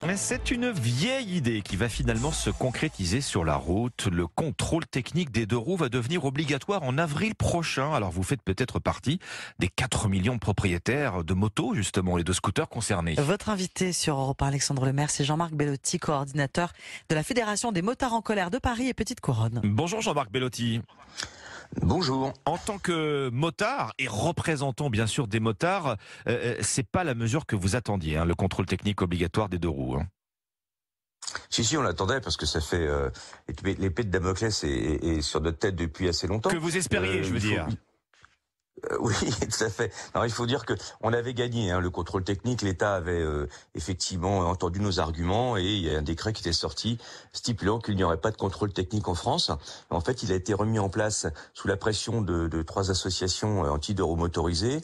Mais c'est une vieille idée qui va finalement se concrétiser sur la route. Le contrôle technique des deux roues va devenir obligatoire en avril prochain. Alors vous faites peut-être partie des 4 millions de propriétaires de motos justement et de scooters concernés. Votre invité sur Europe 1, Alexandre Lemaire, c'est Jean-Marc Bellotti, coordinateur de la Fédération des motards en colère de Paris et Petite Couronne. Bonjour Jean-Marc Bellotti. Bonjour. En tant que motard et représentant bien sûr des motards, c'est pas la mesure que vous attendiez, le contrôle technique obligatoire des deux roues. Si, on l'attendait parce que ça fait l'épée de Damoclès est sur notre tête depuis assez longtemps. Que vous espériez, je veux dire. Oui, tout à fait. Non, il faut dire que on avait gagné le contrôle technique. L'État avait effectivement entendu nos arguments et il y a un décret qui était sorti stipulant qu'il n'y aurait pas de contrôle technique en France. En fait, il a été remis en place sous la pression de 3 associations anti-deux-roues motorisées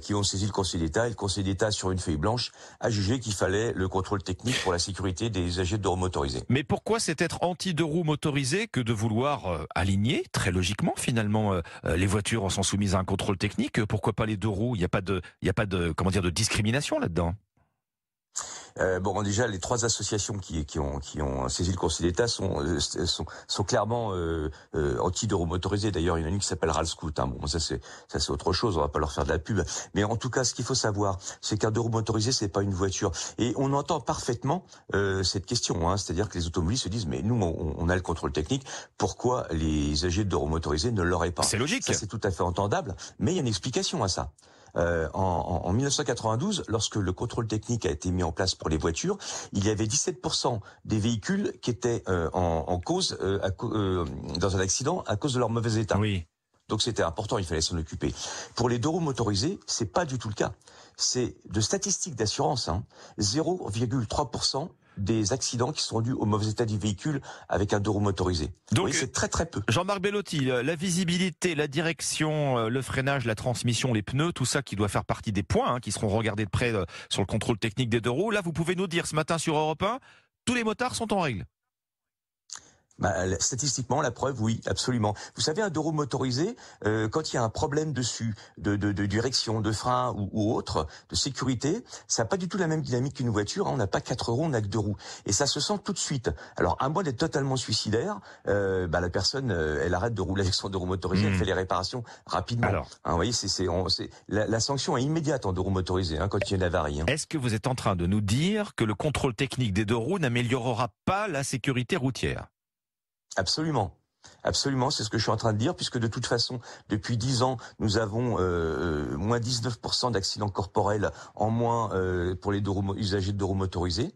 qui ont saisi le Conseil d'État. Et le Conseil d'État, sur une feuille blanche, a jugé qu'il fallait le contrôle technique pour la sécurité des usagers de deux-roues motorisés. Mais pourquoi c'est être anti-deux-roues motorisées que de vouloir aligner, très logiquement finalement, les voitures sont soumises à un contrôle technique? Pourquoi pas les deux roues? Il n'y a pas de comment dire, de discrimination là-dedans. Déjà, les 3 associations qui ont saisi le Conseil d'État sont clairement anti-deux-roues motorisées. D'ailleurs, il y en a une qui s'appelle Ralscoot. Ça c'est autre chose. On va pas leur faire de la pub. Mais en tout cas, ce qu'il faut savoir, c'est qu'un deux-roues motorisé, c'est pas une voiture. Et on entend parfaitement cette question. C'est-à-dire que les automobilistes se disent, mais nous, on a le contrôle technique. Pourquoi les usagers de deux-roues motorisés ne l'auraient pas? C'est logique. Ça, c'est tout à fait entendable. Mais il y a une explication à ça. En 1992, lorsque le contrôle technique a été mis en place pour les voitures, il y avait 17% des véhicules qui étaient en cause dans un accident à cause de leur mauvais état. Oui. Donc c'était important, il fallait s'en occuper. Pour les deux-roues motorisés, c'est pas du tout le cas. C'est de statistiques d'assurance, 0,3% des accidents qui sont dus au mauvais état du véhicule avec un deux-roues motorisé. Donc c'est très très peu. Jean-Marc Bellotti, la visibilité, la direction, le freinage, la transmission, les pneus, tout ça qui doit faire partie des points qui seront regardés de près sur le contrôle technique des deux roues. Là, vous pouvez nous dire ce matin sur Europe 1, tous les motards sont en règle. Statistiquement, la preuve, oui, absolument. Vous savez, un deux-roues motorisé, quand il y a un problème dessus, de direction, de frein ou autre, de sécurité, ça n'a pas du tout la même dynamique qu'une voiture. On n'a pas 4 roues, on n'a que 2 roues. Et ça se sent tout de suite. Alors, à moins d'être totalement suicidaire, la personne, elle arrête de rouler avec son deux-roues motorisé, elle fait les réparations rapidement. Alors, vous voyez, la sanction est immédiate en deux-roues motorisé quand il y a une avarie. Est-ce que vous êtes en train de nous dire que le contrôle technique des deux roues n'améliorera pas la sécurité routière? Absolument. Absolument, c'est ce que je suis en train de dire, puisque de toute façon, depuis 10 ans, nous avons moins 19% d'accidents corporels en moins pour les usagers de deux roues motorisés.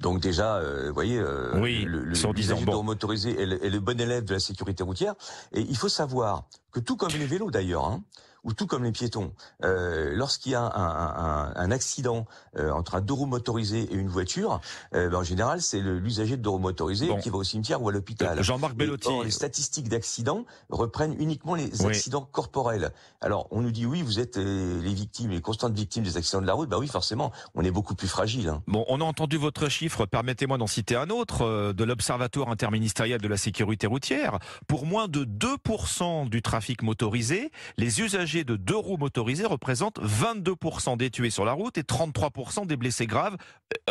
Donc déjà, vous voyez, l'usager de deux roues motorisés est le bon élève de la sécurité routière. Et il faut savoir que tout comme les vélos d'ailleurs, ou tout comme les piétons, lorsqu'il y a un accident entre un deux roues motorisé et une voiture, en général, c'est l'usager de deux roues motorisé qui va au cimetière ou à l'hôpital. Jean-Marc Bellotti. Les statistiques d'accidents reprennent uniquement les accidents corporels. Alors, on nous dit oui, vous êtes les victimes, les constantes victimes des accidents de la route. Bah oui, forcément, on est beaucoup plus fragile. Bon, on a entendu votre chiffre, permettez-moi d'en citer un autre, de l'Observatoire interministériel de la sécurité routière. Pour moins de 2% du trafic motorisé, les usagers de deux roues motorisées représentent 22% des tués sur la route et 33% des blessés graves,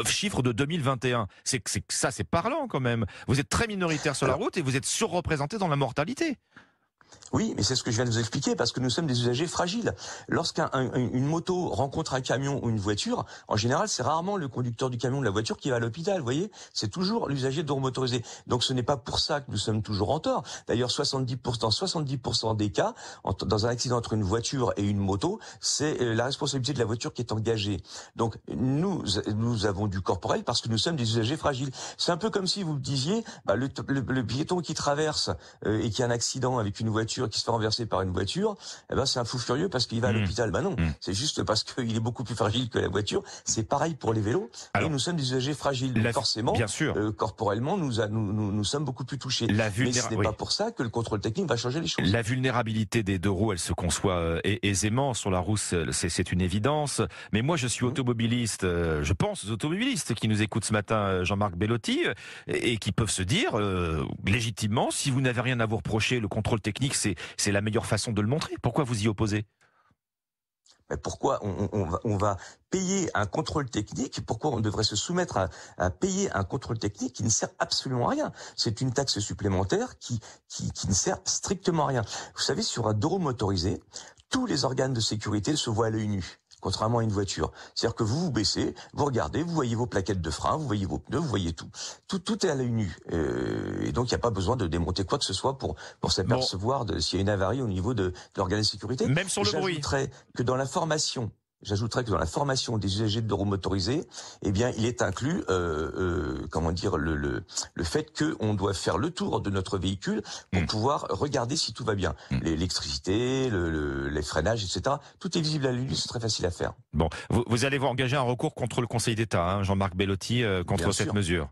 chiffre de 2021. Ça, c'est parlant quand même. Vous êtes très minoritaire sur la route et vous êtes surreprésenté dans la mortalité. Oui, mais c'est ce que je viens de vous expliquer, parce que nous sommes des usagers fragiles. Lorsqu'une moto rencontre un camion ou une voiture, en général, c'est rarement le conducteur du camion ou de la voiture qui va à l'hôpital, vous voyez. C'est toujours l'usager de deux roues motorisées. Donc ce n'est pas pour ça que nous sommes toujours en tort. D'ailleurs, 70% des cas, dans un accident entre une voiture et une moto, c'est la responsabilité de la voiture qui est engagée. Donc nous avons du corporel parce que nous sommes des usagers fragiles. C'est un peu comme si vous me disiez, le piéton qui traverse et qui a un accident avec une voiture qui se fait renverser par une voiture, c'est un fou furieux parce qu'il va à l'hôpital. Non, c'est juste parce qu'il est beaucoup plus fragile que la voiture. C'est pareil pour les vélos. Alors, et nous sommes des usagers fragiles. Donc forcément, bien sûr, corporellement, nous sommes beaucoup plus touchés. Mais ce n'est pas pour ça que le contrôle technique va changer les choses. La vulnérabilité des deux roues, elle se conçoit aisément. Sur la route, c'est une évidence. Mais moi, je suis automobiliste. Je pense aux automobilistes qui nous écoutent ce matin, Jean-Marc Bellotti, et qui peuvent se dire légitimement, si vous n'avez rien à vous reprocher, le contrôle technique, c'est la meilleure façon de le montrer. Pourquoi vous y opposez ? Mais pourquoi on va payer un contrôle technique? Pourquoi on devrait se soumettre à payer un contrôle technique qui ne sert absolument à rien? C'est une taxe supplémentaire qui ne sert strictement à rien. Vous savez, sur un deux roues motorisé, tous les organes de sécurité se voient à l'œil nu, contrairement à une voiture. C'est-à-dire que vous vous baissez, vous regardez, vous voyez vos plaquettes de frein, vous voyez vos pneus, vous voyez tout. Tout est à l'œil nu. Et donc, il n'y a pas besoin de démonter quoi que ce soit pour s'apercevoir s'il y a une avarie au niveau de l'organe de sécurité. Même sur le bruit. J'ajouterais que dans la formation des usagers de deux roues motorisés, eh bien, il est inclus, le fait qu'on doit faire le tour de notre véhicule pour pouvoir regarder si tout va bien. L'électricité, les freinages, etc. Tout est visible à l'œil nu, c'est très facile à faire. Bon, vous allez vous engager un recours contre le Conseil d'État, hein, Jean-Marc Bellotti, contre cette mesure.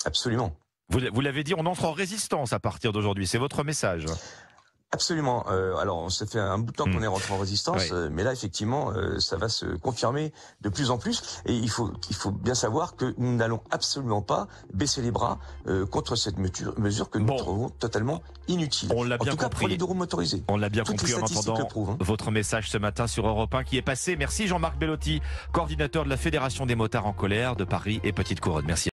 Absolument. Vous l'avez dit, on entre en résistance à partir d'aujourd'hui. C'est votre message. Absolument. Alors, ça fait un bout de temps qu'on est rentré en résistance, mais là, effectivement, ça va se confirmer de plus en plus. Et il faut bien savoir que nous n'allons absolument pas baisser les bras contre cette mesure que nous trouvons totalement inutile. On l'a bien compris. En tout cas, pour les deux roues motorisés. On l'a bien compris en entendant votre message ce matin sur Europe 1 qui est passé. Merci Jean-Marc Bellotti, coordinateur de la Fédération des motards en colère de Paris et Petite Couronne. Merci.